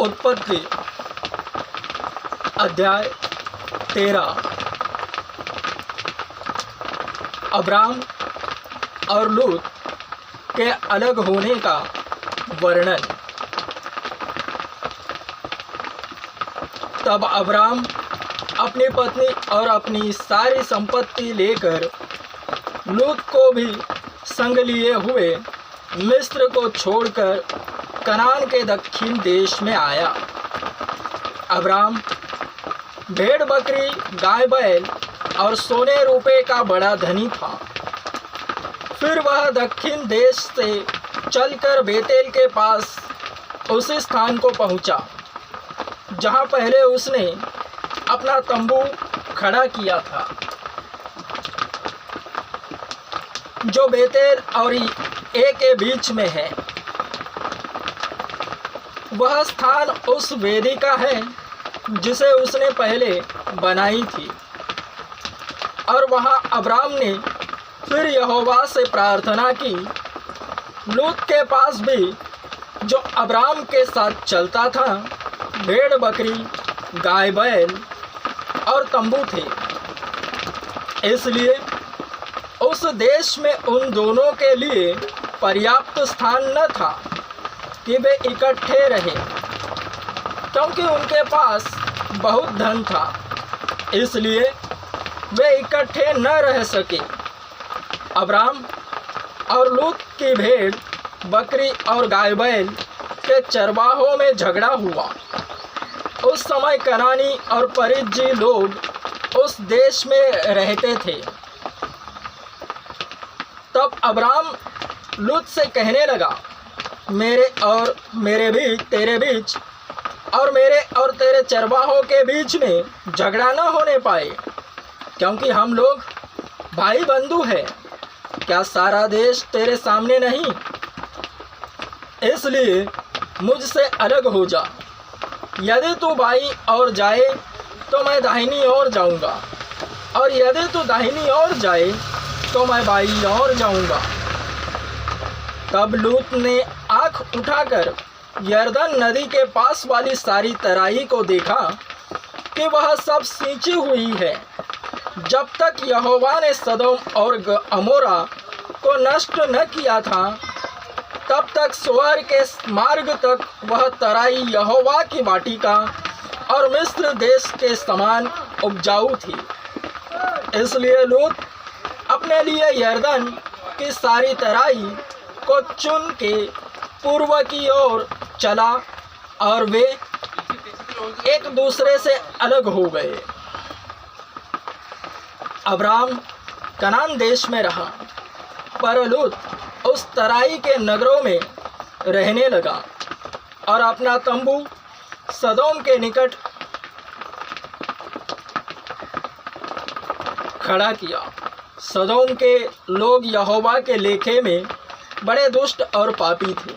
उत्पत्ति अध्याय 13। अब्राम और लूत के अलग होने का वर्णन। तब अब्राम अपनी पत्नी और अपनी सारी संपत्ति लेकर लूत को भी संग लिए हुए मिस्र को छोड़कर कनान के दक्षिण देश में आया। अब्राम भेड़ बकरी, गाय बैल और सोने रुपए का बड़ा धनी था। फिर वह दक्षिण देश से चलकर बेतेल के पास उसी स्थान को पहुंचा जहां पहले उसने अपना तंबू खड़ा किया था, जो बेतेल और ए के बीच में है। वह स्थान उस वेदी का है जिसे उसने पहले बनाई थी। और वहां अब्राम ने फिर यहोवा से प्रार्थना की। लूत के पास भी, जो अब्राम के साथ चलता था, भेड़ बकरी, गाय बैल और तंबू थे। इसलिए उस देश में उन दोनों के लिए पर्याप्त स्थान न था कि वे इकट्ठे रहे, क्योंकि उनके पास बहुत धन था। इसलिए वे इकट्ठे न रह सके। अब्राम और लूत की भेड़ बकरी और गाय बैल के चरवाहों में झगड़ा हुआ। उस समय कनानी और परिज्जी लोग उस देश में रहते थे। तब अब्राम लूत से कहने लगा, मेरे और मेरे बीच, तेरे बीच और मेरे और तेरे चरवाहों के बीच में झगड़ा न होने पाए, क्योंकि हम लोग भाई बंधु हैं। क्या सारा देश तेरे सामने नहीं? इसलिए मुझसे अलग हो जा। यदि तू बाईं ओर जाए तो मैं दाहिनी ओर जाऊंगा, और यदि तू दाहिनी ओर जाए तो मैं बाईं ओर जाऊंगा। तब लूत ने आँख उठाकर यरदन नदी के पास वाली सारी तराई को देखा कि वह सब सींची हुई है, जब तक यहोवा ने सदोम और अमोरा को नष्ट न किया था। तब तक सोअर के मार्ग तक वह तराई यहोवा की वाटिका और मिस्र देश के समान उपजाऊ थी। इसलिए लूत अपने लिए यरदन की सारी तराई को चुन के पूर्व की ओर चला, और वे एक दूसरे से अलग हो गए। अब्राम कनान देश में रहा, पर लूत उस तराई के नगरों में रहने लगा और अपना तंबू सदोम के निकट खड़ा किया। सदोम के लोग यहोवा के लेखे में बड़े दुष्ट और पापी थे।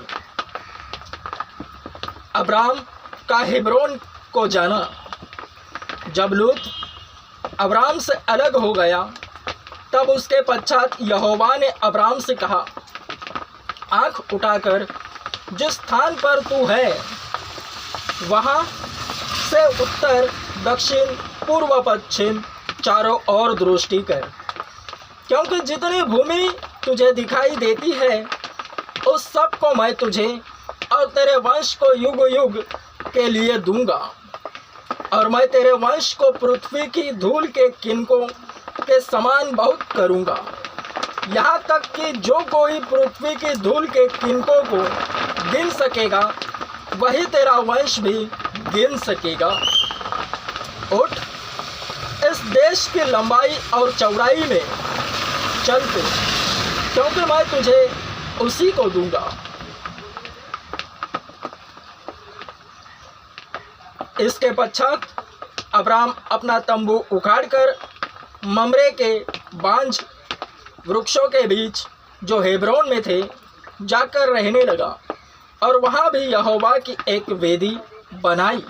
अब्राम का हेब्रोन को जाना। जब लूत अब्राम से अलग हो गया, तब उसके पश्चात यहोवा ने अब्राम से कहा, आँख उठाकर जिस स्थान पर तू है वहाँ से उत्तर, दक्षिण, पूर्व, पश्चिम चारों ओर दृष्टि कर, क्योंकि जितनी भूमि तुझे दिखाई देती है उस सब को मैं तुझे और तेरे वंश को युग युग के लिए दूंगा। और मैं तेरे वंश को पृथ्वी की धूल के किनकों के समान बहुत करूंगा, यहाँ तक कि जो कोई पृथ्वी की धूल के किनकों को गिन सकेगा, वही तेरा वंश भी गिन सकेगा। उठ, इस देश की लंबाई और चौड़ाई में चलते, क्योंकि मैं तुझे उसी को दूंगा। इसके पश्चात अब्राम अपना तंबू उखाड़कर ममरे के बांझ वृक्षों के बीच, जो हेब्रोन में थे, जाकर रहने लगा, और वहाँ भी यहोवा की एक वेदी बनाई।